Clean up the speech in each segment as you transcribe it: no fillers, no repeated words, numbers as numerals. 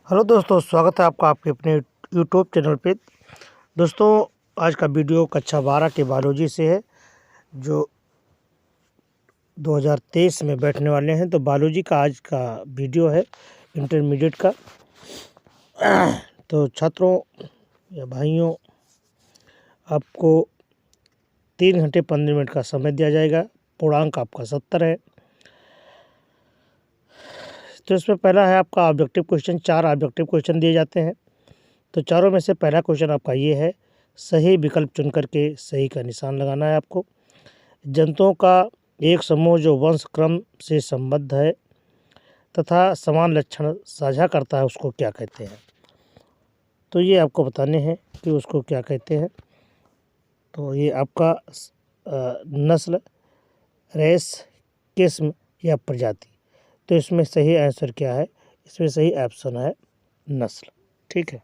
Hello दोस्तों, स्वागत है आपका आपके अपने यूट्यूब चैनल पे। दोस्तों, आज का वीडियो कक्षा 12 के बायोलॉजी से है, जो 2023 में बैठने वाले हैं। तो बायोलॉजी का आज का वीडियो है इंटरमीडिएट का। तो छात्रों या भाइयों, आपको 3 घंटे 15 मिनट का समय दिया जाएगा। पूर्णांक आपका 70 है। तो इसमें पहला है आपका ऑब्जेक्टिव क्वेश्चन। 4 ऑब्जेक्टिव क्वेश्चन दिए जाते हैं। तो चारों में से पहला क्वेश्चन आपका ये है, सही विकल्प चुन करके सही का निशान लगाना है आपको। जंतुओं का एक समूह जो वंश क्रम से संबद्ध है तथा समान लक्षण साझा करता है, उसको क्या कहते हैं? तो ये आपको बताने हैं कि उसको क्या कहते हैं। तो ये आपका नस्ल, रेस, किस्म या प्रजाति। तो इसमें सही आंसर क्या है? इसमें सही ऑप्शन है नस्ल। ठीक है।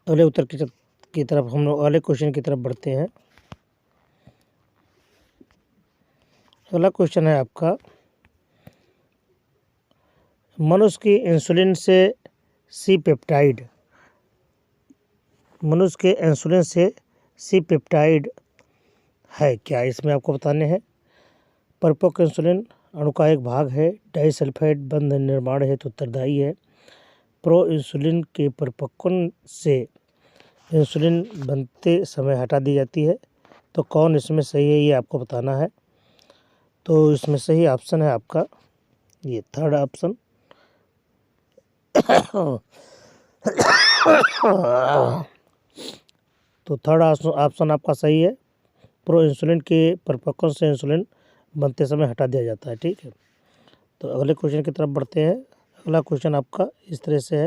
अगले उत्तर की तरफ हम लोग अगले क्वेश्चन की तरफ बढ़ते हैं। अगला क्वेश्चन है आपका, मनुष्य की इंसुलिन से सी पेप्टाइड, मनुष्य के इंसुलिन से सी पेप्टाइड है क्या? इसमें आपको बताने हैं। परिपक्व इंसुलिन अणु का एक भाग है। डाइसल्फाइड बंध निर्माण हेतु उत्तरदायी है। प्रो इंसुलिन के परिपक्वन से इंसुलिन बनते समय हटा दी जाती है। तो कौन इसमें सही है, ये आपको बताना है। तो इसमें सही ऑप्शन है आपका ये थर्ड ऑप्शन। तो थर्ड ऑप्शन आपका सही है। प्रो इंसुलिन के परिपक्वन से इंसुलिन बनते समय हटा दिया जाता है। ठीक है। तो अगले क्वेश्चन की तरफ बढ़ते हैं। अगला क्वेश्चन आपका इस तरह से है,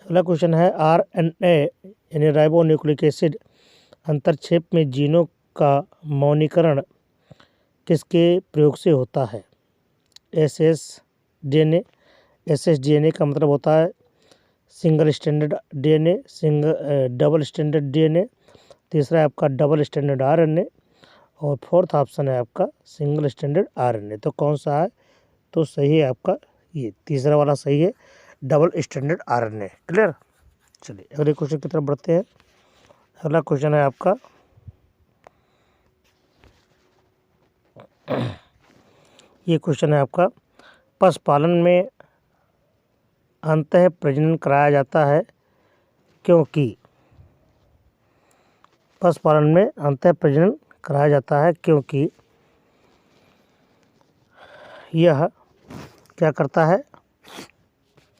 अगला क्वेश्चन है, आरएनए यानी राइबो न्यूक्लिक एसिड अंतरक्षेप में जीनों का मौनीकरण किसके प्रयोग से होता है? एसएसडीएनए। एसएसडीएनए का मतलब होता है single standard DNA, double standard DNA. तीसरा है आपका डबल स्टैंडर्ड आरएनए और फोर्थ ऑप्शन है आपका सिंगल स्टैंडर्ड आरएनए। तो कौन सा है? तो सही है आपका ये तीसरा वाला सही है, डबल स्टैंडर्ड आरएनए। क्लियर। चलिए अगले क्वेश्चन की तरफ बढ़ते हैं। अगला क्वेश्चन है आपका, ये क्वेश्चन है आपका, पशुपालन में अंतः प्रजनन कराया जाता है क्योंकि, पशुपालन में अंतः प्रजनन कराया जाता है क्योंकि यह क्या करता है?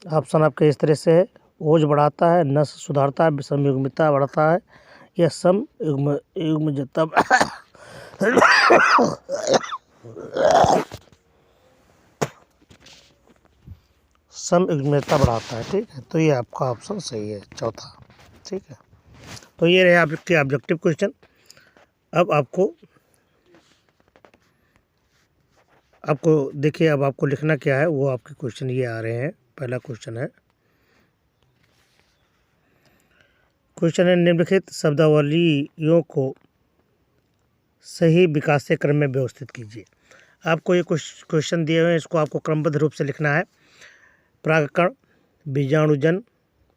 ऑप्शन आपके इस तरह से है, ओज बढ़ाता है, नस्ल सुधारता है, समयुग्मिता बढ़ाता है, या समयुग्मजता समयुग्मता बढ़ाता है। ठीक है। तो ये आपका ऑप्शन सही है, चौथा। ठीक है। तो ये रहे आपके ऑब्जेक्टिव क्वेश्चन। अब आपको देखिए, अब आपको लिखना क्या है, वो आपके क्वेश्चन ये आ रहे हैं। पहला क्वेश्चन है, निम्नलिखित शब्दावलियों को सही विकासीय क्रम में व्यवस्थित कीजिए। आपको ये क्वेश्चन दिए हुए हैं, इसको आपको क्रमबद्ध रूप से लिखना है। परागकण, बीजाणुजन,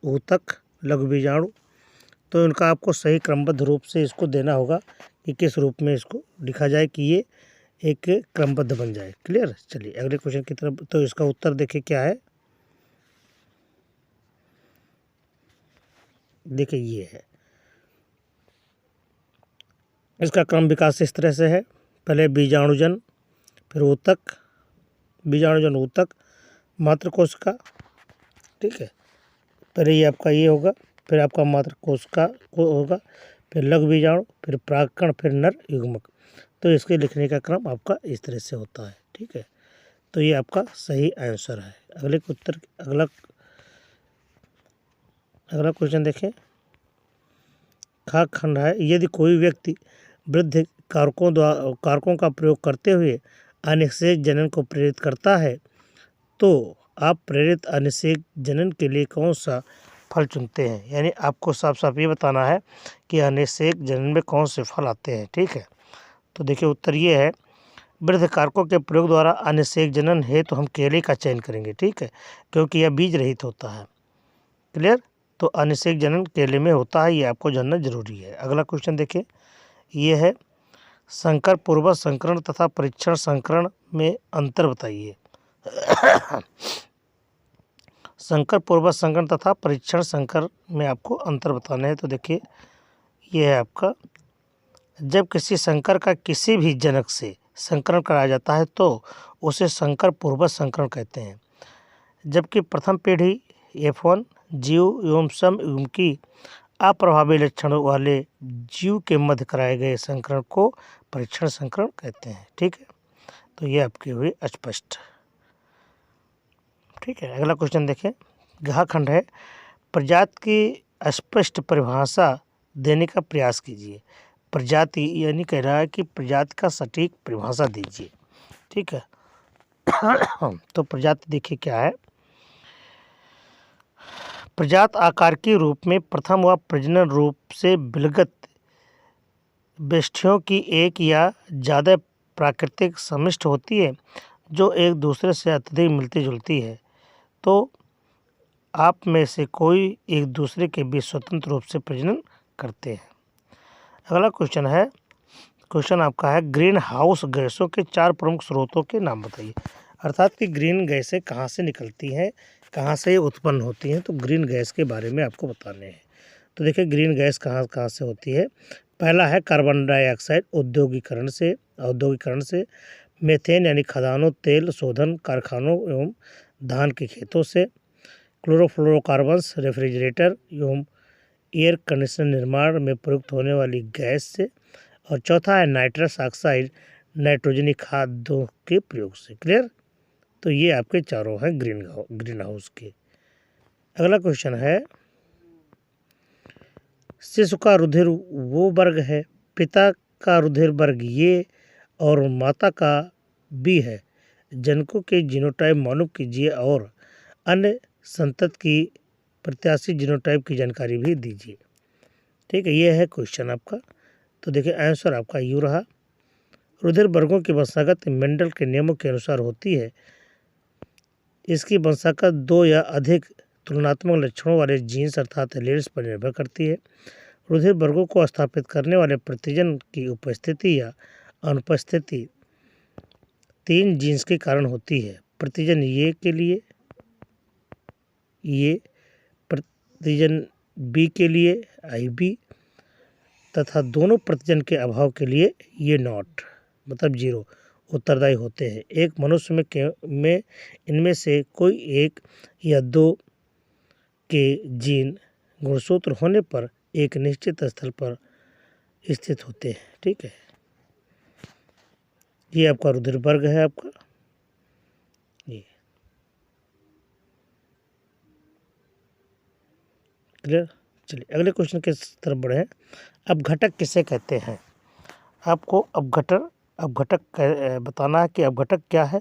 ऊतक, लघु बीजाणु। तो इनका आपको सही क्रमबद्ध रूप से इसको देना होगा कि किस रूप में इसको लिखा जाए कि ये एक क्रमबद्ध बन जाए। क्लियर। चलिए अगले क्वेश्चन की तरफ। तो इसका उत्तर देखिए क्या है। देखिए ये है, इसका क्रम विकास इस तरह से है। पहले बीजाणुजन, फिर ऊतक, बीजाणुजन ऊतक, मातृकोशिका। ठीक है। पहले ये आपका ये होगा, फिर आपका मातृकोशिका को होगा, फिर लघु बीजाणु, फिर परागकण, फिर नर युग्मक। तो इसके लिखने का क्रम आपका इस तरह से होता है। ठीक है। तो ये आपका सही आंसर है। अगला क्वेश्चन देखें। खा खंड है, यदि कोई व्यक्ति वृद्धि कारकों का प्रयोग करते हुए अनिषेक जनन को प्रेरित करता है, तो आप प्रेरित अनिषेक जनन के लिए कौन सा फल चुनते हैं? यानी आपको साफ साफ ये बताना है कि अनिषेक जनन में कौन से फल आते हैं। ठीक है। तो देखिए उत्तर ये है, वृद्ध कारकों के प्रयोग द्वारा अनिषेक जनन है तो हम केले का चयन करेंगे, ठीक है, क्योंकि यह बीज रहित होता है। क्लियर? तो अनिषेक जनन केले में होता है, ये आपको जानना जरूरी है। अगला क्वेश्चन देखिए, ये है संकर पूर्वज संकरण तथा परीक्षण संकरण में अंतर बताइए। संकर पूर्वज संकरण तथा परीक्षण संकर में आपको अंतर बताना है। तो देखिए ये है आपका, जब किसी संकर का किसी भी जनक से संकरण कराया जाता है तो उसे संकर पूर्वज संकरण कहते हैं, जबकि प्रथम पीढ़ी F1 जीव एवं सम युग्म की अप्रभावी लक्षणों वाले जीव के मध्य कराए गए संकरण को परीक्षण संकरण कहते हैं, ठीक है। तो ये आपके हुए अस्पष्ट, ठीक है। अगला क्वेश्चन देखें, घ खंड है, प्रजाति की स्पष्ट परिभाषा देने का प्रयास कीजिए। प्रजाति यानी कह रहा है कि प्रजाति का सटीक परिभाषा दीजिए, ठीक है। तो प्रजाति देखिए क्या है, प्रजाति आकार के रूप में प्रथम व प्रजनन रूप से विलगत बेष्ठियों की एक या ज़्यादा प्राकृतिक समिष्ट होती है जो एक दूसरे से अत्यधिक मिलती जुलती है। तो आप में से कोई एक दूसरे के बीच स्वतंत्र रूप से प्रजनन करते हैं। अगला क्वेश्चन है, क्वेश्चन आपका है, ग्रीन हाउस गैसों के 4 प्रमुख स्रोतों के नाम बताइए। अर्थात कि ग्रीन गैसें कहाँ से निकलती हैं, कहाँ से उत्पन्न होती हैं, तो ग्रीन गैस के बारे में आपको बताने हैं। तो देखिए ग्रीन गैस कहाँ कहाँ से होती है। पहला है कार्बन डाइऑक्साइड औद्योगिकरण से, मीथेन यानी खदानों, तेल शोधन कारखानों एवं धान के खेतों से, क्लोरोफ्लोरोकार्बन्स रेफ्रिजरेटर एवं एयर कंडीशनर निर्माण में प्रयुक्त होने वाली गैस से, और चौथा है नाइट्रस ऑक्साइड नाइट्रोजनी खाद्यों के प्रयोग से। क्लियर? तो ये आपके चारों हैं ग्रीन हाउस के। अगला क्वेश्चन है, शिशु का रुधिर वो वर्ग है, पिता का रुधिर वर्ग ये और माता का बी है। जनकों के जीनोटाइप मालूम कीजिए और अन्य संतति की प्रत्याशी जीनोटाइप की जानकारी भी दीजिए, ठीक है। ये है क्वेश्चन आपका। तो देखिए आंसर आपका यूँ रहा, रुधिर वर्गों की वंशागत मेंडल के नियमों के अनुसार होती है। इसकी वंशागत 2 या अधिक तुलनात्मक लक्षणों वाले जीन्स अर्थात एलील्स पर निर्भर करती है। रुधिर वर्गों को स्थापित करने वाले प्रतिजन की उपस्थिति या अनुपस्थिति 3 जीन्स के कारण होती है। प्रतिजन ए के लिए ये, प्रतिजन बी के लिए IB तथा दोनों प्रतिजन के अभाव के लिए ये नॉट मतलब 0 उत्तरदायी होते हैं। एक मनुष्य में इनमें से कोई एक या 2 के जीन गुणसूत्र होने पर एक निश्चित स्थल पर स्थित होते हैं, ठीक है। ये आपका रुधिर वर्ग है आपका ये। क्लियर? चलिए अगले क्वेश्चन के तरफ बढ़े हैं। अपघटक किसे कहते हैं? आपको अपघटक बताना है कि अपघटक क्या है।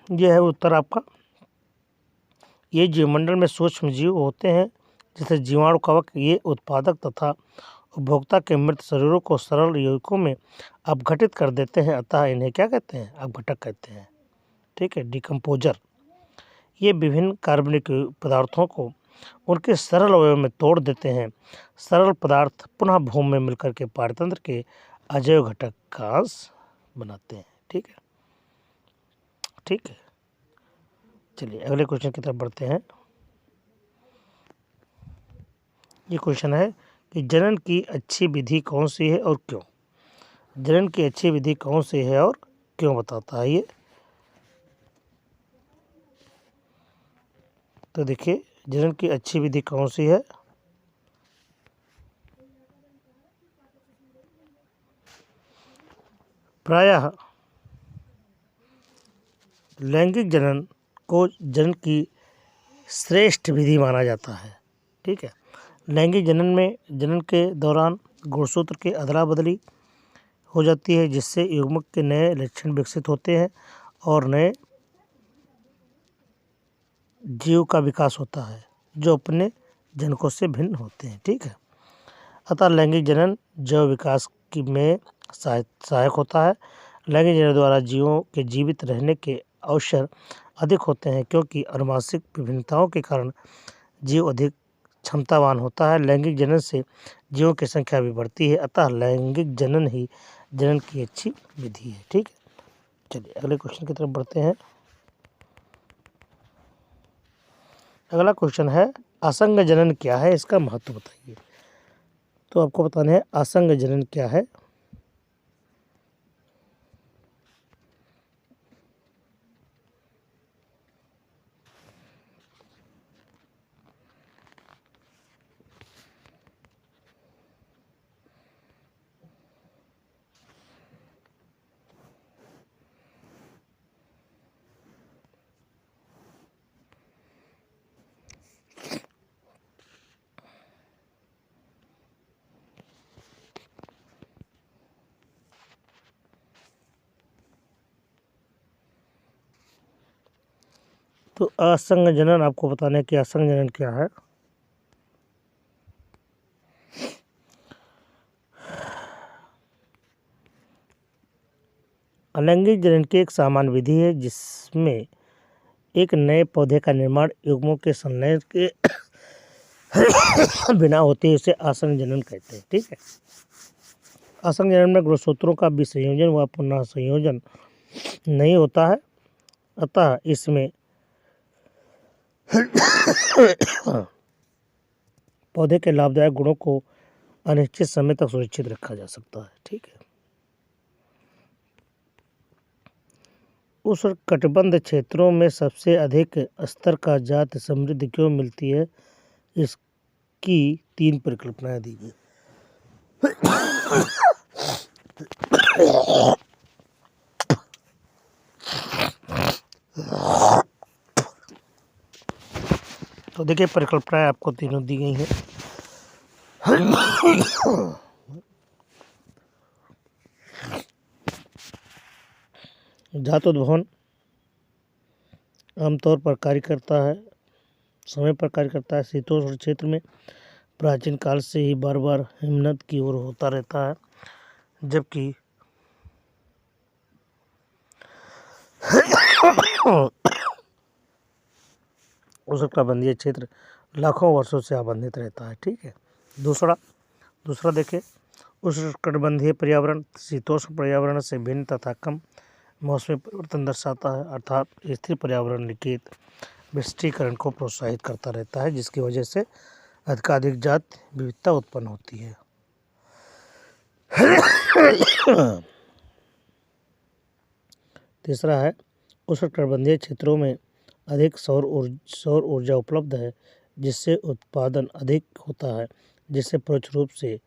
यह है उत्तर आपका, ये जीवमंडल में सूक्ष्म जीव होते हैं जैसे जीवाणु, कवक। ये उत्पादक तथा उपभोक्ता के मृत शरीरों को सरल यौगिकों में अपघटित कर देते हैं, अतः इन्हें क्या कहते हैं? अपघटक कहते हैं, ठीक है, डिकम्पोजर। ये विभिन्न कार्बनिक पदार्थों को उनके सरल अवयव में तोड़ देते हैं। सरल पदार्थ पुनः भूमि में मिलकर के पारतंत्र के अजैव घटक का अंश बनाते हैं, ठीक है, ठीक है। चलिए अगले क्वेश्चन की तरफ बढ़ते हैं। ये क्वेश्चन है कि जनन की अच्छी विधि कौन सी है और क्यों? जनन की अच्छी विधि कौन सी है और क्यों बताता है ये। तो देखिए जनन की अच्छी विधि कौन सी है। प्रायः लैंगिक जनन को जनन की श्रेष्ठ विधि माना जाता है, ठीक है। लैंगिक जनन में जनन के दौरान गुणसूत्र की अदला बदली हो जाती है, जिससे युग्मक के नए लक्षण विकसित होते हैं और नए जीव का विकास होता है जो अपने जनकों से भिन्न होते हैं, ठीक है। अतः लैंगिक जनन जैव विकास में सहायक होता है। लैंगिक जनन द्वारा जीवों के जीवित रहने के अवसर अधिक होते हैं, क्योंकि आनुवंशिक विभिन्नताओं के कारण जीव अधिक क्षमतावान होता है। लैंगिक जनन से जीवों की संख्या भी बढ़ती है, अतः लैंगिक जनन ही जनन की अच्छी विधि है। ठीक है, चलिए अगले क्वेश्चन की तरफ बढ़ते हैं। अगला क्वेश्चन है असंग जनन क्या है, इसका महत्व बताइए। तो आपको बताना है असंग जनन क्या है। तो असंग जनन आपको बताना है कि असंग जनन क्या है। अलैंगिक जनन की एक सामान्य विधि है जिसमें एक नए पौधे का निर्माण युग्मों के संलयन के बिना होते उसे असंग जनन कहते हैं। ठीक है, असंग जनन में गुणसूत्रों का विसंयोजन व पुनः संयोजन नहीं होता है, अतः इसमें पौधे के लाभदायक गुणों को अनिश्चित समय तक सुरक्षित रखा जा सकता है। ठीक है, उस कटिबंध क्षेत्रों में सबसे अधिक स्तर का जाति समृद्धि क्यों मिलती है, इसकी 3 परिकल्पनाएं दी गई। तो देखिए परिकल्पनाएं आपको तीनों दी गई हैं। जातोद्भवन आमतौर पर कार्य करता है, समय पर कार्य करता है। शीतोष्ण क्षेत्र में प्राचीन काल से ही बार बार हिमनद की ओर होता रहता है, जबकि उष्णकटिबंधीय क्षेत्र लाखों वर्षों से आबंधित रहता है। ठीक है, दूसरा देखें, उष्णकटिबंधीय पर्यावरण शीतोष्ण पर्यावरण से भिन्न तथा कम मौसमी परिवर्तन दर्शाता है, अर्थात स्थिर पर्यावरण लिखित वैश्वीकरण को प्रोत्साहित करता रहता है, जिसकी वजह से अधिकाधिक जाति विविधता उत्पन्न होती है। तीसरा है, उष्णकटिबंधीय क्षेत्रों में अधिक सौर ऊर्जा उपलब्ध है, जिससे उत्पादन अधिक होता है, जिससे परोक्ष रूप से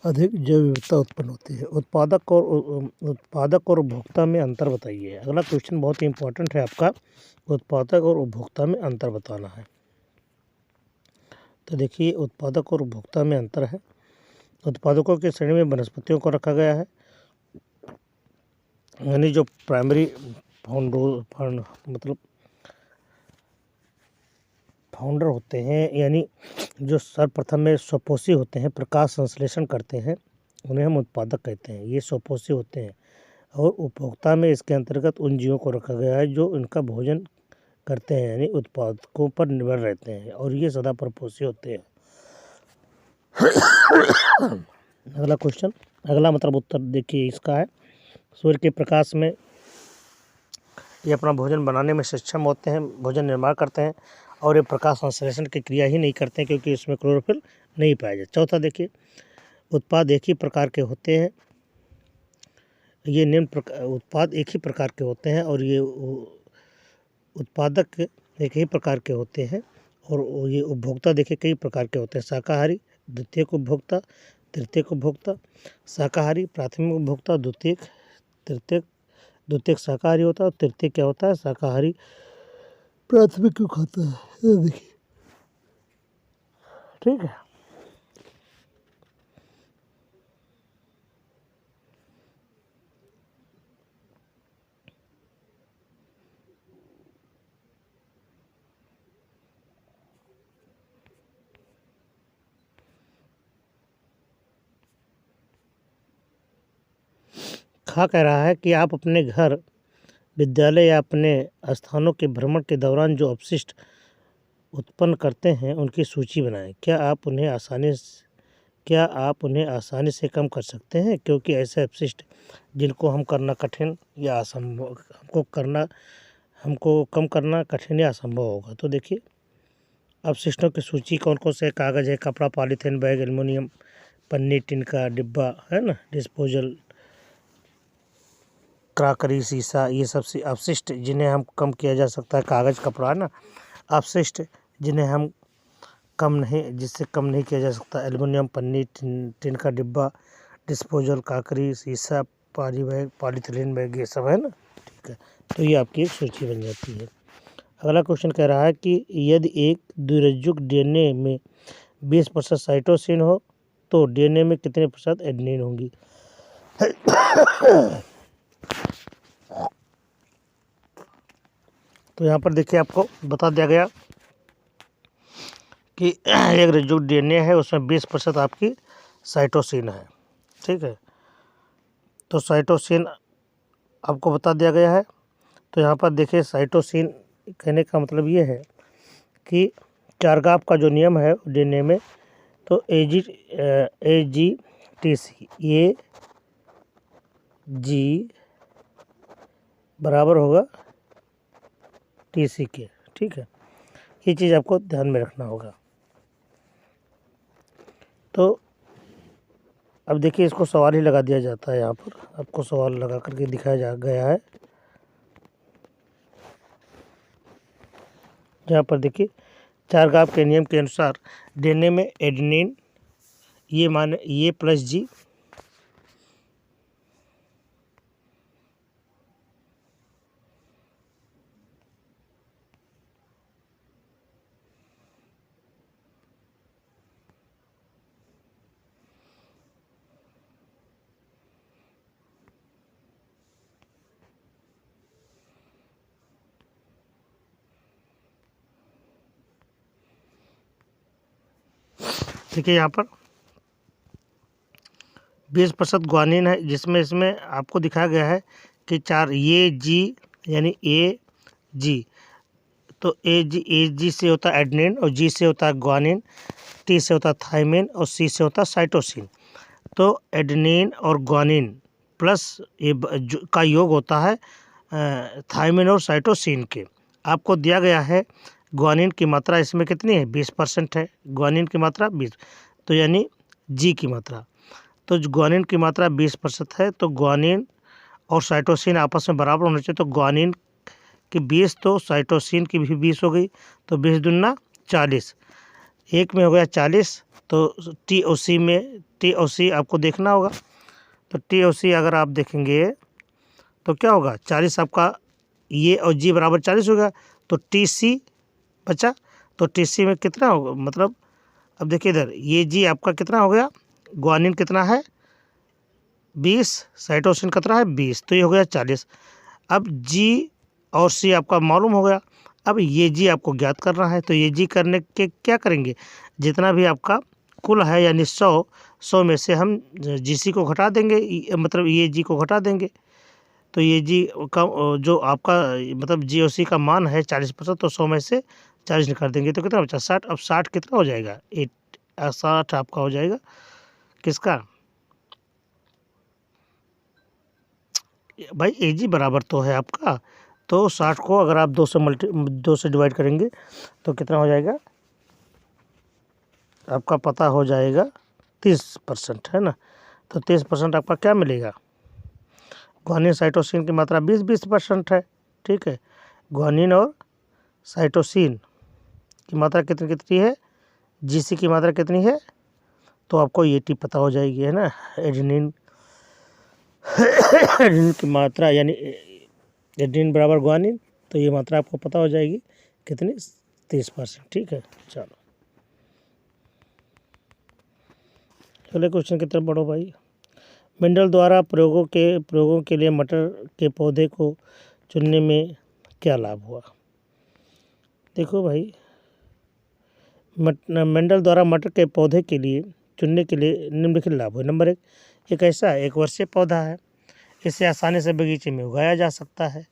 अधिक जैव विविधता उत्पन्न होती है। उत्पादक और उपभोक्ता में अंतर बताइए। अगला क्वेश्चन बहुत ही इंपॉर्टेंट है आपका, उत्पादक और उपभोक्ता में अंतर बताना है। तो देखिए उत्पादक और उपभोक्ता में अंतर है। उत्पादकों की श्रेणी में वनस्पतियों को रखा गया है, यानी जो प्राइमरी फाउंडर होते हैं, यानी जो सर्वप्रथम में स्वपोषी होते हैं, प्रकाश संश्लेषण करते हैं, उन्हें हम उत्पादक कहते हैं, ये स्वपोषी होते हैं। और उपभोक्ता में इसके अंतर्गत उन जीवों को रखा गया है जो इनका भोजन करते हैं, यानी उत्पादकों पर निर्भर रहते हैं, और ये सदा परपोषी होते हैं। अगला क्वेश्चन, अगला मतलब उत्तर देखिए इसका है, सूर्य के प्रकाश में ये अपना भोजन बनाने में सक्षम होते हैं, भोजन निर्माण करते हैं, और ये प्रकाश संश्लेषण की क्रिया ही नहीं करते हैं, क्योंकि इसमें क्लोरोफिल नहीं पाया जाता। चौथा देखिए, उत्पाद एक ही प्रकार के होते हैं, ये उत्पाद एक ही प्रकार के होते हैं, और ये उत्पादक एक ही प्रकार के होते हैं, और ये उपभोक्ता देखिए कई प्रकार के होते हैं। शाकाहारी, द्वितीयक उपभोक्ता, तृतीयक उपभोक्ता। शाकाहारी प्राथमिक उपभोक्ता, द्वितीयक शाकाहारी होता है, और तृतीयक क्या होता है, शाकाहारी प्राथमिक को खाता है। ये देखिए, ठीक है। खा कह रहा है कि आप अपने घर, विद्यालय या अपने स्थानों के भ्रमण के दौरान जो अपशिष्ट उत्पन्न करते हैं उनकी सूची बनाएं। क्या आप उन्हें आसानी से कम कर सकते हैं, क्योंकि ऐसे अपशिष्ट जिनको हम करना कठिन या असंभव हमको कम करना कठिन या असंभव होगा। तो देखिए अपशिष्टों की सूची कौन कौन से कागज़ है, कपड़ा, पॉलीथीन बैग, एल्युमिनियम पन्नी, टिन का डिब्बा है ना, डिस्पोजल, क्रॉकरी, शीशा, ये सब अपशिष्ट जिन्हें हम कम किया जा सकता है। कागज़, कपड़ा है ना। अपशिष्ट जिन्हें हम जिससे कम नहीं किया जा सकता, एल्युमिनियम पन्नी, टिन का डिब्बा, डिस्पोजल, क्रॉकरी, शीशा, पॉली बैग, पॉलीथिलीन बैग, ये सब है ना। ठीक है, तो ये आपकी एक सूची बन जाती है। अगला क्वेश्चन कह रहा है कि यदि एक द्विरज्जुक डीएनए में 20% साइटोसिन हो तो डीएनए में कितने प्रतिशत एडेनिन होंगी। तो यहाँ पर देखिए आपको बता दिया गया कि एक रज्जुक डीएनए है, उसमें 20% आपकी साइटोसिन है। ठीक है, तो साइटोसिन आपको बता दिया गया है। तो यहाँ पर देखिए साइटोसिन कहने का मतलब ये है कि चारगाफ का जो नियम है डीएनए में, तो AGTC ये जी बराबर होगा TC के। ठीक है, ये चीज़ आपको ध्यान में रखना होगा। तो अब देखिए इसको सवाल ही लगा दिया जाता है, यहाँ पर आपको सवाल लगा करके दिखाया गया है। यहाँ पर देखिए चारगाफ के नियम के अनुसार डीएनए में एडेनिन ये प्लस जी देखिए यहाँ पर 20% ग्वानिन है, जिसमें इसमें आपको दिखाया गया है कि ये जी यानी AG, तो AG से होता है एडेनिन और G से होता है ग्वानिन, T से होता है थायमिन और C से होता है साइटोसिन। तो एडेनिन और ग्वानिन प्लस का योग होता है थायमिन और साइटोसिन के। आपको दिया गया है ग्वानिन की मात्रा इसमें कितनी है, 20% है ग्वानिन की मात्रा 20, तो यानी जी की मात्रा, तो ग्वानिन की मात्रा 20% है, तो ग्वानिन और साइटोसिन आपस में बराबर होना चाहिए। तो ग्वानिन की 20 तो साइटोसिन की भी 20 हो गई, तो 20 दूना 40, एक में हो गया 40। तो टी और सी आपको देखना होगा, तो टी और सी अगर आप देखेंगे तो क्या होगा, 40 आपका ये और जी बराबर 40 हो गया, तो टी सी बचा, तो टी सी में कितना होगा, मतलब अब देखिए इधर ये जी आपका कितना हो गया, ग्वानिन कितना है 20, साइटोसिन कितना है 20, तो ये हो गया 40। अब जी और सी आपका मालूम हो गया, अब ये जी आपको ज्ञात करना है, तो ये जी करने के क्या करेंगे, जितना भी आपका कुल है यानी 100 में से हम जीसी को घटा देंगे, मतलब ये जी को घटा देंगे, तो ये जी का जो आपका मतलब जी और सी का मान है 40%, तो 100 में से 40 निकाल देंगे तो कितना बचा 60। अब 60 कितना हो जाएगा, 60 आपका हो जाएगा किसका भाई, AG बराबर तो है आपका, तो 60 को अगर आप 2 से डिवाइड करेंगे तो कितना हो जाएगा, आपका पता हो जाएगा 30% है ना। तो 30% आपका क्या मिलेगा, ग्वानिन साइटोसिन की मात्रा 20% है। ठीक है, ग्वानिन और साइटोसिन की मात्रा कितनी कितनी है, जीसी की मात्रा कितनी है, तो आपको ये टी पता हो जाएगी है ना। एडेनिन एडेनिन की मात्रा यानी एडेनिन बराबर ग्वानिन, तो ये मात्रा आपको पता हो जाएगी कितनी, 30%। ठीक है, चलो अगले क्वेश्चन की तरफ बढ़ो भाई। मेंडल द्वारा प्रयोगों के लिए मटर के पौधे को चुनने में क्या लाभ हुआ। देखो भाई, मेंडल द्वारा मटर के पौधे के लिए चुनने के लिए निम्नलिखित लाभ हुए। नंबर 1, एक ऐसा 1 वर्षीय पौधा है, इसे आसानी से बगीचे में उगाया जा सकता है।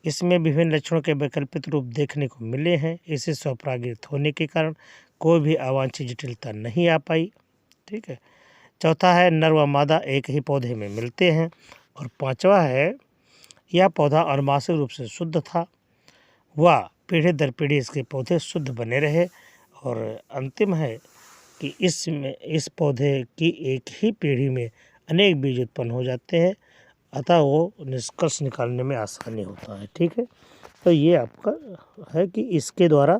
इसमें विभिन्न लक्षणों के वैकल्पिक रूप देखने को मिले हैं। इसे स्वपरागित होने के कारण कोई भी अवांछित जटिलता नहीं आ पाई। ठीक है। चौथा है नर व मादा एक ही पौधे में मिलते हैं। और पांचवा है यह पौधा अनुवांशिक रूप से शुद्ध था व पीढ़ी दर पीढ़ी इसके पौधे शुद्ध बने रहे। और अंतिम है कि इस पौधे की एक ही पीढ़ी में अनेक बीज उत्पन्न हो जाते हैं, अतः वो निष्कर्ष निकालने में आसानी होता है। ठीक है। तो ये आपका है कि इसके द्वारा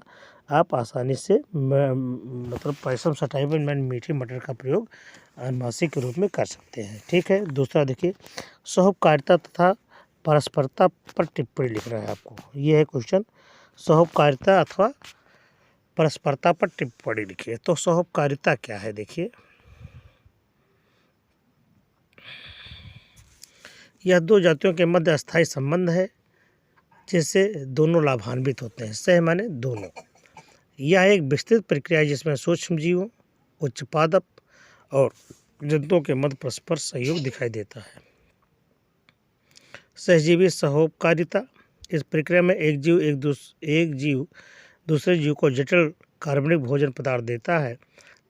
आप आसानी से मतलब पैसम सटाइवन मीठी मटर का प्रयोग अनुनासिक के रूप में कर सकते हैं। ठीक है। दूसरा देखिए, सहोपकारिता तथा परस्परता पर टिप्पणी लिखना है आपको। ये है क्वेश्चन, सहोपकारिता अथवा परस्परता पर टिप्पणी लिखिए। तो सहोपकारिता क्या है देखिए, यह दो जातियों के मध्य अस्थायी संबंध है जिससे दोनों लाभान्वित होते हैं। सह माने दोनों। यह एक विस्तृत प्रक्रिया है जिसमें सूक्ष्म जीवों, उच्च पादप और जंतुओं के मध्य परस्पर सहयोग दिखाई देता है। सहजीवी सहोपकारिता, इस प्रक्रिया में एक जीव दूसरे जीव को जटिल कार्बनिक भोजन पदार्थ देता है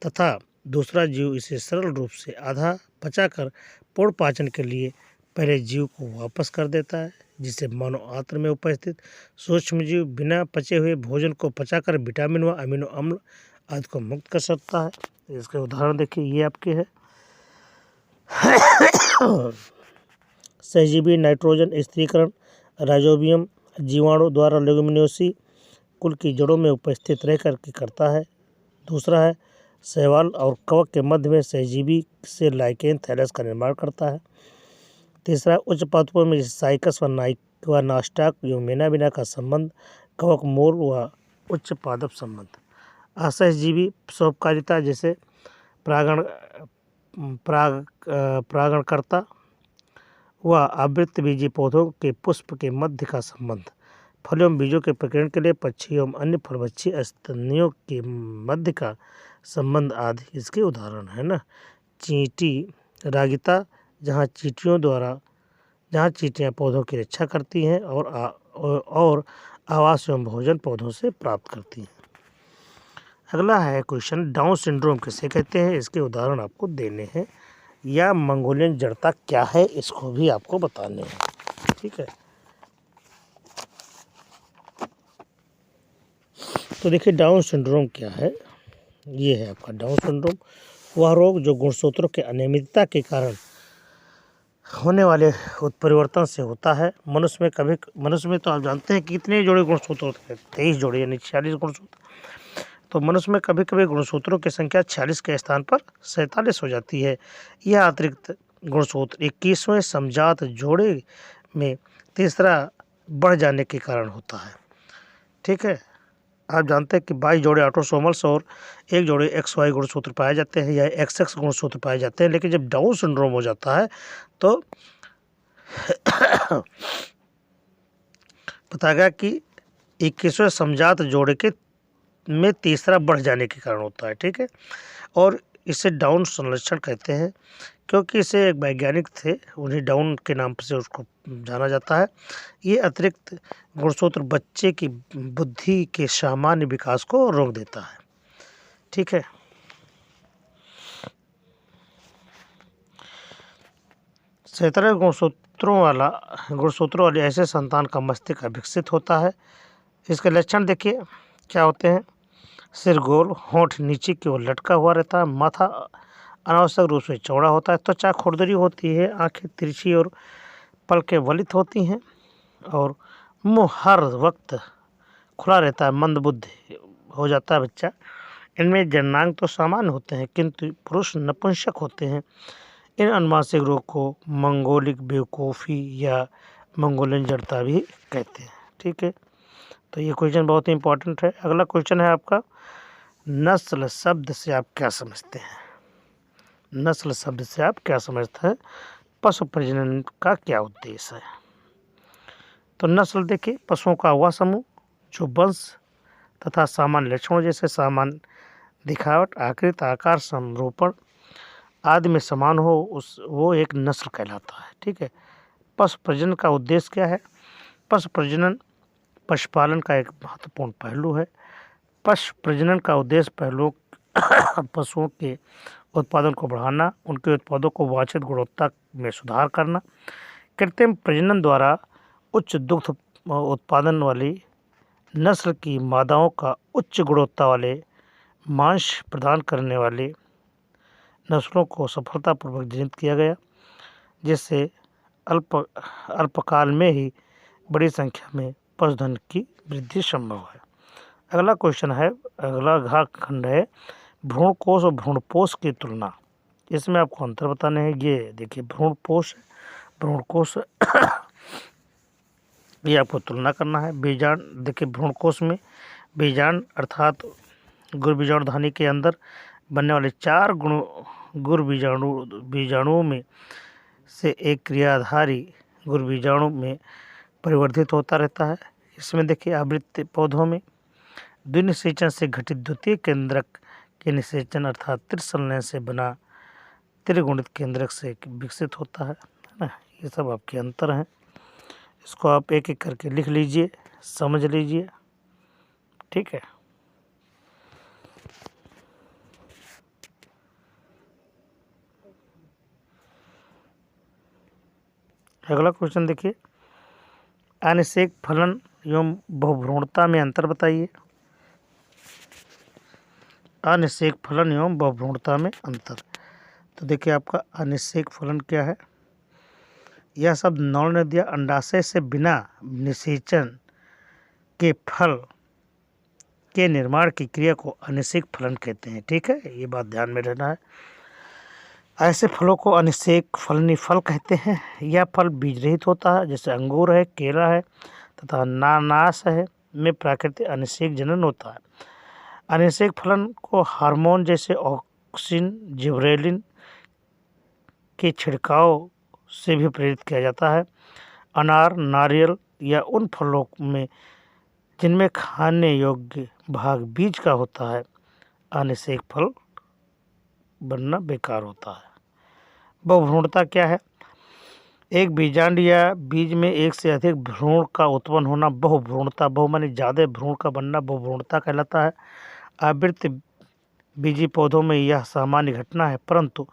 तथा दूसरा जीव इसे सरल रूप से आधा पचाकर पूर्ण पाचन के लिए पहले जीव को वापस कर देता है, जिससे मानव आंत्र में उपस्थित सूक्ष्म जीव बिना पचे हुए भोजन को पचाकर विटामिन व अमीनो अम्ल आदि को मुक्त कर सकता है। इसके उदाहरण देखिए, ये आपके है सहजीवी नाइट्रोजन स्थिरीकरण राइजोबियम जीवाणु द्वारा लेगुमिनोसी कुल की जड़ों में उपस्थित रह करके करता है। दूसरा है शैवाल और कवक के मध्य में सहजीवी से लाइकेन थैलस का निर्माण करता है। तीसरा उच्च पादपों में साइकस व नास्टाक यूमेनाबिना का संबंध, कवक मोल व उच्च पादप संबंध। असहजीवी सहोपकारिता जैसे परागणकर्ता व आवृत्त बीजी पौधों के पुष्प के मध्य का संबंध, फलों एवं बीजों के प्रकीर्णन के लिए पक्षी एवं अन्य फलभक्षी स्तनियों के मध्य का संबंध आदि इसके उदाहरण है ना। चींटी रागिता, जहाँ चींटियाँ पौधों की रक्षा करती हैं और आवास एवं भोजन पौधों से प्राप्त करती हैं। अगला है क्वेश्चन, डाउन सिंड्रोम किसे कहते हैं, इसके उदाहरण आपको देने हैं। या मंगोलियन जड़ता क्या है, इसको भी आपको बताने हैं। ठीक है। तो देखिए डाउन सिंड्रोम क्या है। ये है आपका डाउन सिंड्रोम, वह रोग जो गुणसूत्रों के अनियमितता के कारण होने वाले उत्परिवर्तन से होता है। मनुष्य में तो आप जानते हैं कि कितने जोड़े गुणसूत्र होते हैं, 23 जोड़े यानी 46 गुणसूत्र। तो मनुष्य में कभी कभी गुणसूत्रों की संख्या 46 के स्थान पर 47 हो जाती है। यह अतिरिक्त गुणसूत्र 21वें समजात जोड़े में तीसरा बढ़ जाने के कारण होता है। ठीक है। आप जानते हैं कि 22 जोड़े ऑटोसोमल्स और 1 जोड़े XY गुणसूत्र पाए जाते हैं या XX गुणसूत्र पाए जाते हैं, लेकिन जब डाउन सिंड्रोम हो जाता है तो बताया गया कि 21वें समजात जोड़े के में तीसरा बढ़ जाने के कारण होता है। ठीक है। और इसे डाउन संलक्षण कहते हैं, क्योंकि इसे एक वैज्ञानिक थे, उन्हें डाउन के नाम से उसको जाना जाता है। ये अतिरिक्त गुणसूत्र बच्चे की बुद्धि के सामान्य विकास को रोक देता है। ठीक है। सैतरह गुणसूत्रों वाले ऐसे संतान का मस्तिष्क विकसित होता है। इसके लक्षण देखिए क्या होते हैं। सिर गोल, होंठ नीचे की ओर लटका हुआ रहता है, माथा अनावश्यक रूप से चौड़ा होता है, त्वचा खुरदरी होती है, आंखें तिरछी और पलकें वलित होती हैं और मुंह हर वक्त खुला रहता है, मंदबुद्धि हो जाता है बच्चा। इनमें जननांग तो सामान्य होते हैं किंतु पुरुष नपुंसक होते हैं। इन अनुवांशिक रोग को मंगोलिक बेवकूफ़ी या मंगोलियन जड़ता भी कहते हैं। ठीक है। तो ये क्वेश्चन बहुत ही इंपॉर्टेंट है। अगला क्वेश्चन है आपका, नस्ल शब्द से आप क्या समझते हैं। नस्ल शब्द से आप क्या समझते हैं, पशु प्रजनन का क्या उद्देश्य है। तो नस्ल देखिए पशुओं का वह समूह जो वंश तथा सामान्य लक्षणों जैसे सामान्य दिखावट, आकृति, आकार, समरूपण आदि में समान हो, वो एक नस्ल कहलाता है। ठीक है। पशु प्रजनन का उद्देश्य क्या है? पशु प्रजनन पशुपालन का एक महत्वपूर्ण पहलू है। पशु प्रजनन का उद्देश्य पशुओं के उत्पादन को बढ़ाना, उनके उत्पादों को वांछित गुणवत्ता में सुधार करना। कृत्रिम प्रजनन द्वारा उच्च दुग्ध उत्पादन वाली नस्ल की मादाओं का उच्च गुणवत्ता वाले मांस प्रदान करने वाले नस्लों को सफलतापूर्वक जनित किया गया, जिससे अल्पकाल में ही बड़ी संख्या में पशुधन की वृद्धि संभव है। अगला क्वेश्चन है, अगला खंड है भ्रूणकोश और भ्रूणपोष की तुलना। इसमें आपको अंतर बताने हैं। ये देखिए भ्रूणकोश ये आपको तुलना करना है। बीजांड, देखिए भ्रूणकोश में बीजांड अर्थात गुरु बीजाणुधानी के अंदर बनने वाले 4 गुरु बीजाणुओं में से एक क्रियाधारी गुरु बीजाणु में परिवर्तित होता रहता है। इसमें देखिए आवृत्त पौधों में द्विनिषेचन से घटित द्वितीय केंद्रक के निषेचन अर्थात त्रिसंलयन से बना त्रिगुणित केंद्रक से विकसित होता है ना। ये सब आपके अंतर हैं। इसको आप एक एक करके लिख लीजिए, समझ लीजिए, ठीक है। अगला क्वेश्चन देखिए, अनिषेक फलन एवं बहुभ्रूणता में अंतर बताइए। अनिषेक फलन एवं बहुभ्रूणता में अंतर। तो देखिए आपका अनिषेक फलन क्या है? यह शब्द नौनद या अंडाशय से बिना निषेचन के फल के निर्माण की क्रिया को अनिषेक फलन कहते हैं, ठीक है। ये बात ध्यान में रहना है। ऐसे फलों को अनिषेक फलनी फल कहते हैं। यह फल बीज रहित होता है, जैसे अंगूर है, केला है तथा अनानास है में प्राकृतिक अनिषेक जनन होता है। अनिषेक फलन को हार्मोन जैसे ऑक्सिन, जिबरेलिन के छिड़काव से भी प्रेरित किया जाता है। अनार, नारियल या उन फलों में जिनमें खाने योग्य भाग बीज का होता है, अनिषेक फल बनना बेकार होता है। बहुभ्रूणता क्या है? एक बीजांड या बीज में एक से अधिक भ्रूण का उत्पन्न होना बहुभ्रूणता, बहु माने ज़्यादा भ्रूण का बनना बहुभ्रूणता कहलाता है। आवृत्त बीजी पौधों में यह सामान्य घटना है, परंतु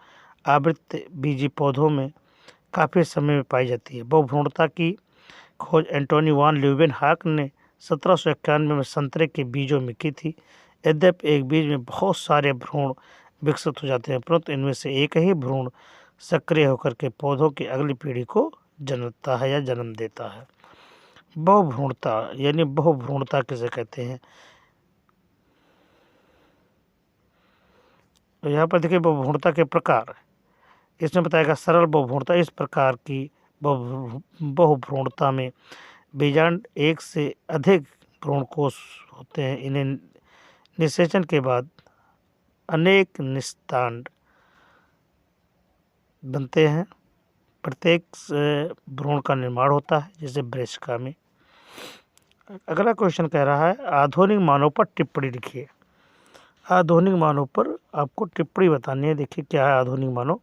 आवृत्त बीजी पौधों में काफ़ी समय में पाई जाती है। बहुभ्रूणता की खोज एंटोनी वान ल्यूवेनहॉक ने 1791 में संतरे के बीजों में की थी। यद्यपि एक बीज में बहुत सारे भ्रूण विकसित हो जाते हैं, परंतु इनमें से एक ही भ्रूण सक्रिय होकर के पौधों की अगली पीढ़ी को जन्मता है या जन्म देता है। बहुभ्रूणता यानी बहुभ्रूणता किसे कहते हैं? तो यहाँ पर देखिए बहुभ्रूणता के प्रकार, इसमें बताएगा सरल बहुभ्रूणता। इस प्रकार की बहुभ्रूणता में बीजांड एक से अधिक भ्रूणकोश होते हैं। इन्हें निषेचन के बाद अनेक निस्तांड बनते हैं। प्रत्येक भ्रूण का निर्माण होता है, जैसे ब्रेसिका में। अगला क्वेश्चन कह रहा है आधुनिक मानव पर टिप्पणी लिखिए। आधुनिक मानव पर आपको टिप्पणी बतानी है। देखिए क्या है आधुनिक मानव।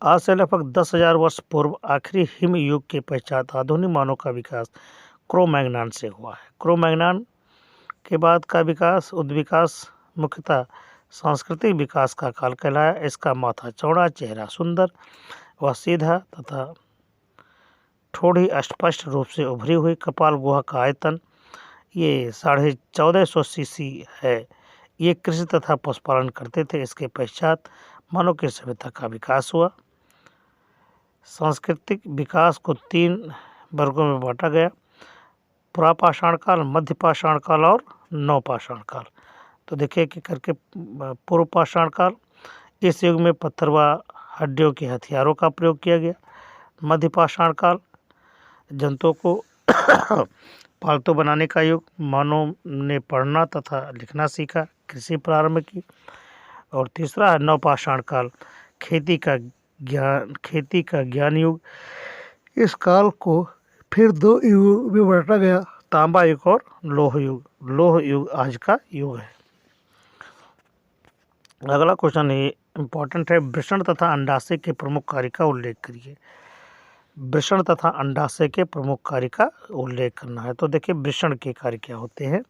आज से लगभग 10,000 वर्ष पूर्व आखिरी हिम युग के पश्चात आधुनिक मानव का विकास क्रो-मैग्नान से हुआ है। क्रो-मैग्नान के बाद का विकास उद्विकास मुख्यतः सांस्कृतिक विकास का काल कहलाया। इसका माथा चौड़ा, चेहरा सुंदर व सीधा तथा थोड़ी अस्पष्ट रूप से उभरी हुई कपाल गुहा का आयतन ये 1450 सीसी है। ये कृषि तथा पशुपालन करते थे। इसके पश्चात मानव की सभ्यता का विकास हुआ। सांस्कृतिक विकास को 3 वर्गों में बांटा गया: पुरापाषाण काल, मध्य पाषाण काल और नवपाषाण काल। तो देखिए कि करके पूर्व पाषाण काल, इस युग में पत्थर व हड्डियों के हथियारों का प्रयोग किया गया। मध्य पाषाण काल, जंतुओं को पालतू बनाने का युग, मानव ने पढ़ना तथा लिखना सीखा, कृषि प्रारंभ की। और तीसरा है नवपाषाण काल, खेती का ज्ञान युग। इस काल को फिर 2 युगों में बांटा गया: तांबा युग और लोह युग। लोह युग आज का युग है। अगला क्वेश्चन है इम्पॉर्टेंट है। वृषण तथा अंडाशय के प्रमुख कार्य का उल्लेख करिए। वृषण तथा अंडाशय के प्रमुख कार्य का उल्लेख करना है। तो देखिए वृषण के कार्य क्या होते हैं।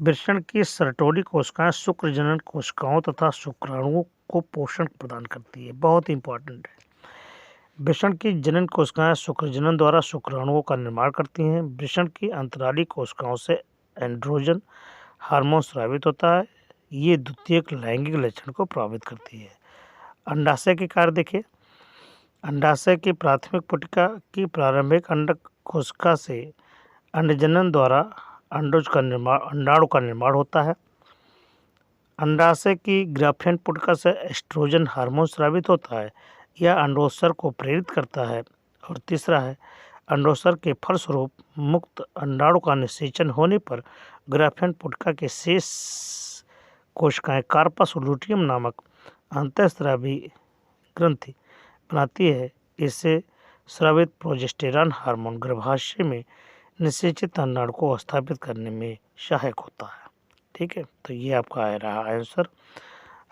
वृषण की सर्टोरी कोशिकाएं शुक्र जनन कोशिकाओं तथा शुक्राणुओं को पोषण प्रदान करती है। बहुत इंपॉर्टेंट है। वृषण की जनन कोशिकाएं शुक्र जनन द्वारा शुक्राणुओं का निर्माण करती हैं। वृषण की अंतराली कोशिकाओं से एंड्रोजन हार्मोन स्रावित होता है। ये द्वितीयक लैंगिक लक्षण को प्रभावित करती है। अंडाशय के कार्य देखिए। अंडाशय की प्राथमिक पुटिका की प्रारंभिक अंडक कोशिका से अंडजनन द्वारा अंडाणु का निर्माण होता है। अंडाशय की ग्राफियन पुटिका से एस्ट्रोजन हार्मोन स्रावित होता है। यह अंडोत्सर्ग को प्रेरित करता है। और तीसरा है अंडोत्सर्ग के फलस्वरूप मुक्त अंडाणु का निषेचन होने पर ग्राफियन पुटिका के शेष कोशिकाएं कार्पस लुटियम नामक अंतःस्रावी ग्रंथि बनाती है। इससे स्रावित प्रोजेस्टेरॉन हार्मोन गर्भाशय में निषेचित अंडाणु को स्थापित करने में सहायक होता है। ठीक है, तो ये आपका रहा आंसर।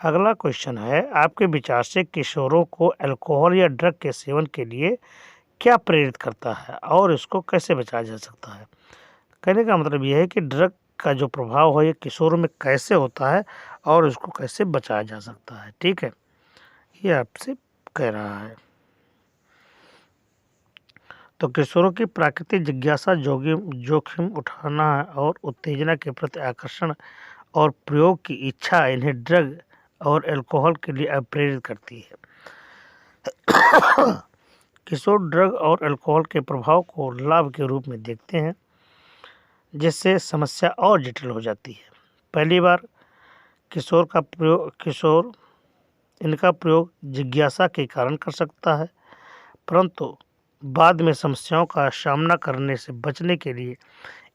अगला क्वेश्चन है, आपके विचार से किशोरों को अल्कोहल या ड्रग के सेवन के लिए क्या प्रेरित करता है और इसको कैसे बचाया जा सकता है। कहने का मतलब यह है कि ड्रग का जो प्रभाव है ये किशोरों में कैसे होता है और इसको कैसे बचाया जा सकता है। ठीक है, ये आपसे कह रहा है। तो किशोरों की प्राकृतिक जिज्ञासा जोखिम उठाना और उत्तेजना के प्रति आकर्षण और प्रयोग की इच्छा इन्हें ड्रग और अल्कोहल के लिए प्रेरित करती है। किशोर ड्रग और अल्कोहल के प्रभाव को लाभ के रूप में देखते हैं, जिससे समस्या और जटिल हो जाती है। पहली बार किशोर इनका प्रयोग जिज्ञासा के कारण कर सकता है, परंतु बाद में समस्याओं का सामना करने से बचने के लिए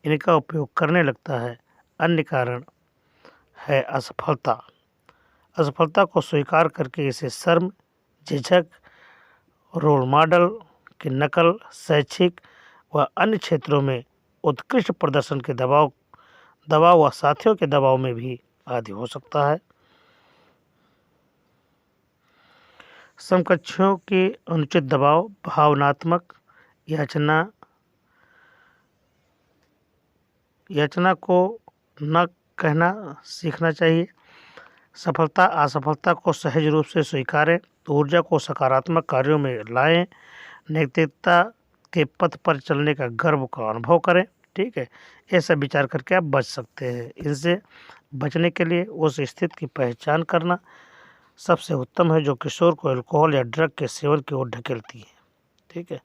इनका उपयोग करने लगता है। अन्य कारण है असफलता। असफलता को स्वीकार करके इसे शर्म, झिझक, रोल मॉडल की नकल, शैक्षिक व अन्य क्षेत्रों में उत्कृष्ट प्रदर्शन के दबाव व साथियों के दबाव में भी आदि हो सकता है। समकक्षों के अनुचित दबाव, भावनात्मक याचना को न कहना सीखना चाहिए। सफलता असफलता को सहज रूप से स्वीकारें। ऊर्जा को सकारात्मक कार्यों में लाएं। नैतिकता के पथ पर चलने का गर्व का अनुभव करें। ठीक है, ये सब विचार करके आप बच सकते हैं। इनसे बचने के लिए उस स्थिति की पहचान करना सबसे उत्तम है जो किशोर को अल्कोहल या ड्रग के सेवन की ओर ढकेलती है। ठीक है,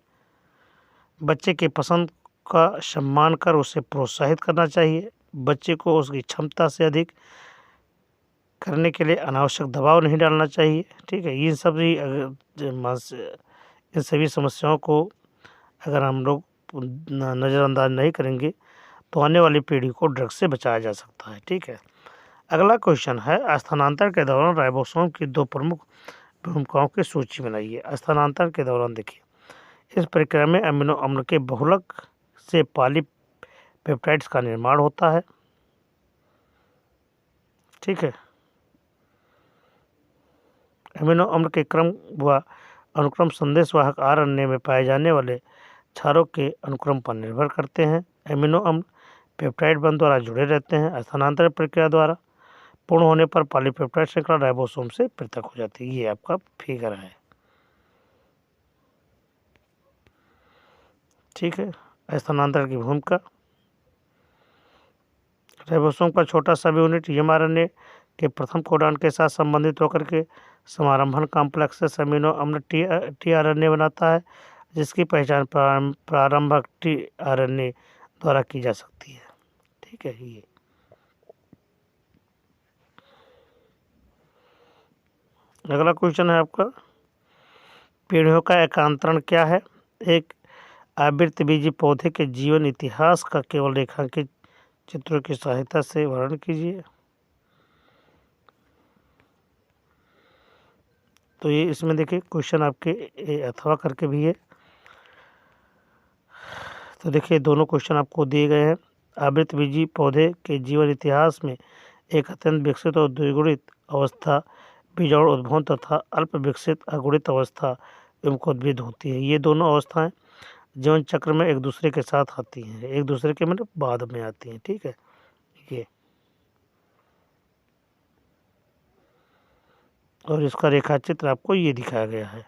बच्चे की पसंद का सम्मान कर उसे प्रोत्साहित करना चाहिए। बच्चे को उसकी क्षमता से अधिक करने के लिए अनावश्यक दबाव नहीं डालना चाहिए। ठीक है, इन सभी समस्याओं को अगर हम लोग नज़रअंदाज नहीं करेंगे तो आने वाली पीढ़ी को ड्रग से बचाया जा सकता है। ठीक है, अगला क्वेश्चन है, स्थानांतरण के दौरान राइबोसोम की दो प्रमुख भूमिकाओं की सूची बनाइए। स्थानांतरण के दौरान देखिए, इस प्रक्रिया में अमीनो अम्ल के बहुलक से पॉलीपेप्टाइड्स का निर्माण होता है। ठीक है, अमीनो अम्ल के क्रम व अनुक्रम संदेशवाहक आरएनए में पाए जाने वाले क्षारों के अनुक्रम पर निर्भर करते हैं। अमीनो अम्ल पेप्टाइड बंध द्वारा जुड़े रहते हैं। स्थानांतरण प्रक्रिया द्वारा पूर्ण होने पर पॉलीपेप्टाइड श्रृंखला राइबोसोम से पृथक हो जाती है। ये आपका फिगर है। ठीक है, स्थानांतरण की भूमिका, राइबोसोम का छोटा सा यूनिट एमआरएनए के प्रथम कोडॉन के साथ संबंधित होकर के समारंभन कॉम्प्लेक्स अमीनो अम्ल टीआरएनए बनाता है, जिसकी पहचान प्रारंभक टीआरएनए द्वारा की जा सकती है। ठीक है, ये अगला क्वेश्चन है आपका, पीढ़ियों का एकांतरण क्या है। एक आवृतबीजी पौधे के जीवन इतिहास का केवल रेखांकित चित्रों की सहायता से वर्णन कीजिए। तो ये इसमें देखिए क्वेश्चन आपके अथवा करके भी है। तो देखिए दोनों क्वेश्चन आपको दिए गए हैं। आवृतबीजी पौधे के जीवन इतिहास में एक अत्यंत विकसित और द्विगुणित अवस्था बीजाणु उद्भवन तथा अल्प विकसित अगुणित अवस्था विमुखोद्भिद होती है। ये दोनों अवस्थाएं जीवन चक्र में एक दूसरे के साथ आती हैं, एक दूसरे के मतलब बाद में आती हैं। ठीक है, ये और इसका रेखा चित्र आपको ये दिखाया गया है।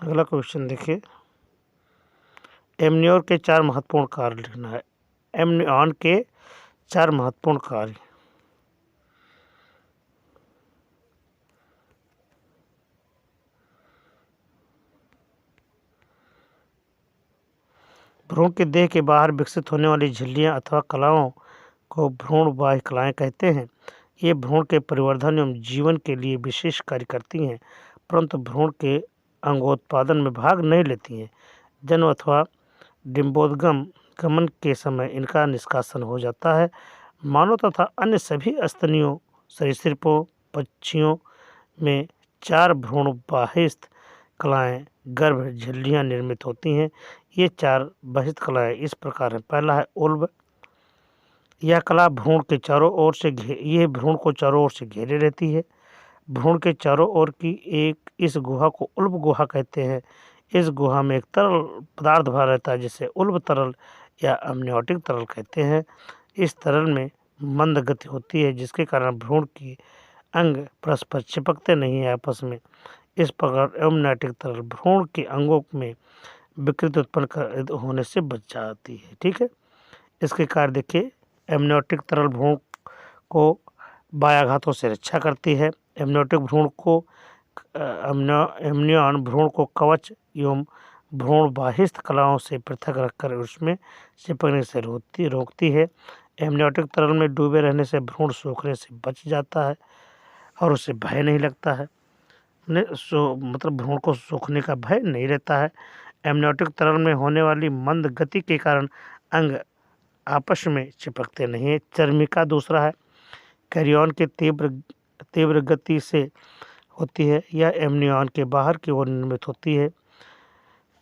अगला क्वेश्चन देखिए, एमनियोर के 4 महत्वपूर्ण कार्य लिखना है। एमनियॉन के 4 महत्वपूर्ण कार्य। भ्रूण के देह के बाहर विकसित होने वाली झिल्लियां अथवा कलाओं को भ्रूण बाह्य कलाएं कहते हैं। ये भ्रूण के परिवर्धन एवं जीवन के लिए विशेष कार्य करती हैं, परंतु भ्रूण के अंगोत्पादन में भाग नहीं लेती हैं। जन्म अथवा डिंबोद्गम गमन के समय इनका निष्कासन हो जाता है। मानव तथा अन्य सभी स्तनियों, सरीसृपों, पक्षियों में 4 भ्रूण बाह्यस्थ कलाएं गर्भ झिल्लियां निर्मित होती हैं। ये 4 बाह्यस्थ कलाएं इस प्रकार हैं। पहला है उल्ब। यह कला भ्रूण के चारों ओर से ये भ्रूण को चारों ओर से घेरे रहती है। भ्रूण के चारों ओर की एक इस गुहा को उल्ब गुहा कहते हैं। इस गुहा में एक तरल पदार्थ भरा रहता है जिसे उल्ब तरल या अमनियोटिक तरल कहते हैं। इस तरल में मंद गति होती है जिसके कारण भ्रूण की अंग परस्पर चिपकते नहीं है आपस में। इस प्रकार अमनियोटिक तरल भ्रूण के अंगों में विकृति उत्पन्न होने से बच जाती है। ठीक है, इसके कार्य देखिए, एमनियोटिक तरल भ्रूण को बाह्याघातों से रक्षा करती है। एमनियोटिक भ्रूण को एमनियॉन भ्रूण को कवच एवं भ्रूण बाह्यस्थ कलाओं से पृथक रखकर उसमें चिपकने से रोकती है। एमनियोटिक तरल में डूबे रहने से भ्रूण सूखने से बच जाता है और उसे भय नहीं लगता है। मतलब भ्रूण को सूखने का भय नहीं रहता है। एमनियोटिक तरल में होने वाली मंद गति के कारण अंग आपस में चिपकते नहीं है। चर्मिका दूसरा है, कैरियन के तीव्र गति से होती है। यह एमनियॉन के बाहर की ओर निर्मित होती है।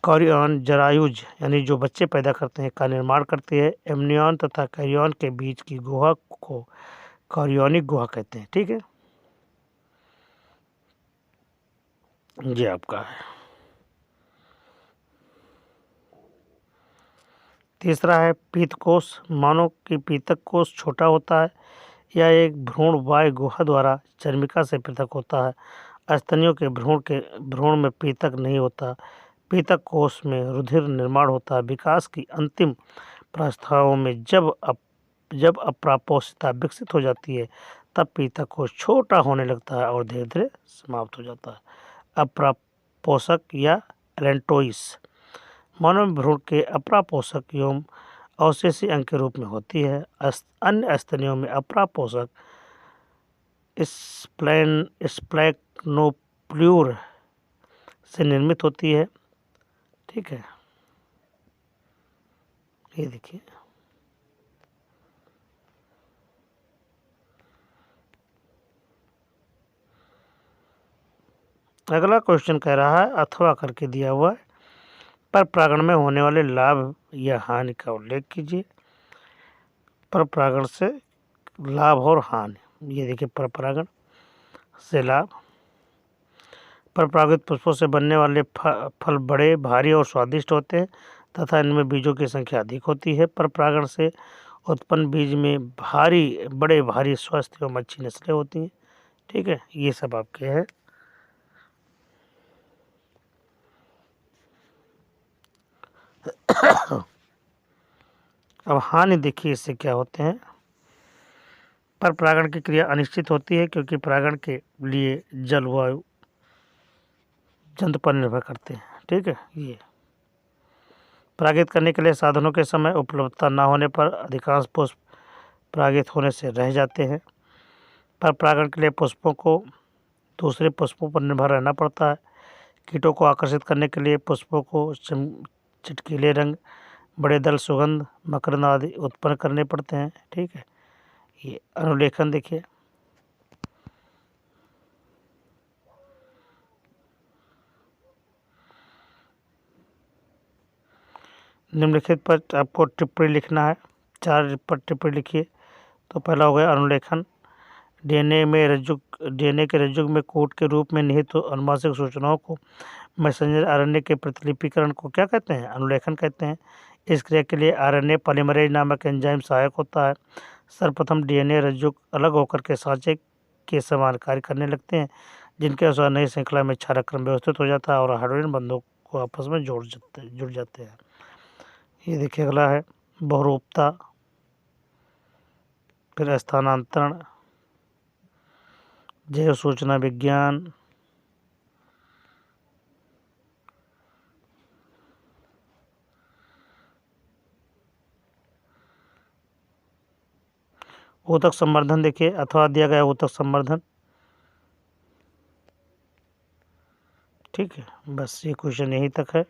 कैरियन जरायुज यानी जो बच्चे पैदा करते हैं का निर्माण करती है। एमनियॉन तथा कैरियन के बीच की गुहा को कैरियनिक गुहा कहते हैं। ठीक है, ये आपका है। तीसरा है पीतकोष। मानव की पीतक कोष छोटा होता है। यह एक भ्रूण बाह्य गुहा द्वारा चर्मिका से पृथक होता है। स्तनियों के भ्रूण में पीतक नहीं होता। पीतक कोष में रुधिर निर्माण होता है। विकास की अंतिम प्रावस्थाओं में जब अप्रापोषिता विकसित हो जाती है तब पीतक कोष छोटा होने लगता है और धीरे धीरे समाप्त हो जाता है। अप्रापोषक या एलेंटोइस मानव भ्रूण के अप्रापोषक एवं अवशेषी अंग के रूप में होती है। अन्य स्तनियों में अप्रापोषक स्प्लैक्नोप्ल्यूर से निर्मित होती है। ठीक है, ये देखिए, अगला क्वेश्चन कह रहा है अथवा करके दिया हुआ है, पर प्रांगण में होने वाले लाभ या हानि का उल्लेख कीजिए। पर प्रांगण से लाभ और हानि, ये देखिए, पर प्रांगण से लाभ। परपरागित पुष्पों से बनने वाले फल बड़े, भारी और स्वादिष्ट होते हैं तथा इनमें बीजों की संख्या अधिक होती है। परपरागण से उत्पन्न बीज में बड़े भारी स्वस्थ एवं अच्छी नस्लें होती हैं। ठीक है, ये सब आपके हैं। अब हानि देखिए, इससे क्या होते हैं। पर परागण की क्रिया अनिश्चित होती है क्योंकि परागण के लिए जलवायु जंतु पर निर्भर करते हैं। ठीक है, ये परागित करने के लिए साधनों के समय उपलब्धता न होने पर अधिकांश पुष्प परागित होने से रह जाते हैं। पर परागण के लिए पुष्पों को दूसरे पुष्पों पर निर्भर रहना पड़ता है। कीटों को आकर्षित करने के लिए पुष्पों को चटकीले रंग, बड़े दल, सुगंध, मकरंद आदि उत्पन्न करने पड़ते हैं। ठीक है, ये अनुलेखन देखिए। निम्नलिखित पर आपको टिप्पणी लिखना है, 4 पर टिप्पणी लिखिए। तो पहला हो गया अनुलेखन। डीएनए के रज्जुक में कोड के रूप में निहित अनुवांशिक सूचनाओं को मैसेंजर आरएनए के प्रतिलिपिकरण को क्या कहते हैं? अनुलेखन कहते हैं। इस क्रिया के लिए आरएनए पॉलीमरेज नामक एंजाइम सहायक होता है। सर्वप्रथम डीएनए रज्जुक अलग होकर के सांचे के समान कार्य करने लगते हैं, जिनके अनुसार नई श्रृंखला में क्षारक्रम व्यवस्थित हो जाता है और हाइड्रोजन बंधों को आपस में जुड़ जाते हैं। ये देखिए अगला है बहुरूपता, फिर स्थानांतरण, जैव सूचना विज्ञान, ऊतक संवर्धन देखिए अथवा दिया गया ऊतक संवर्धन। ठीक है, बस ये क्वेश्चन यहीं तक है।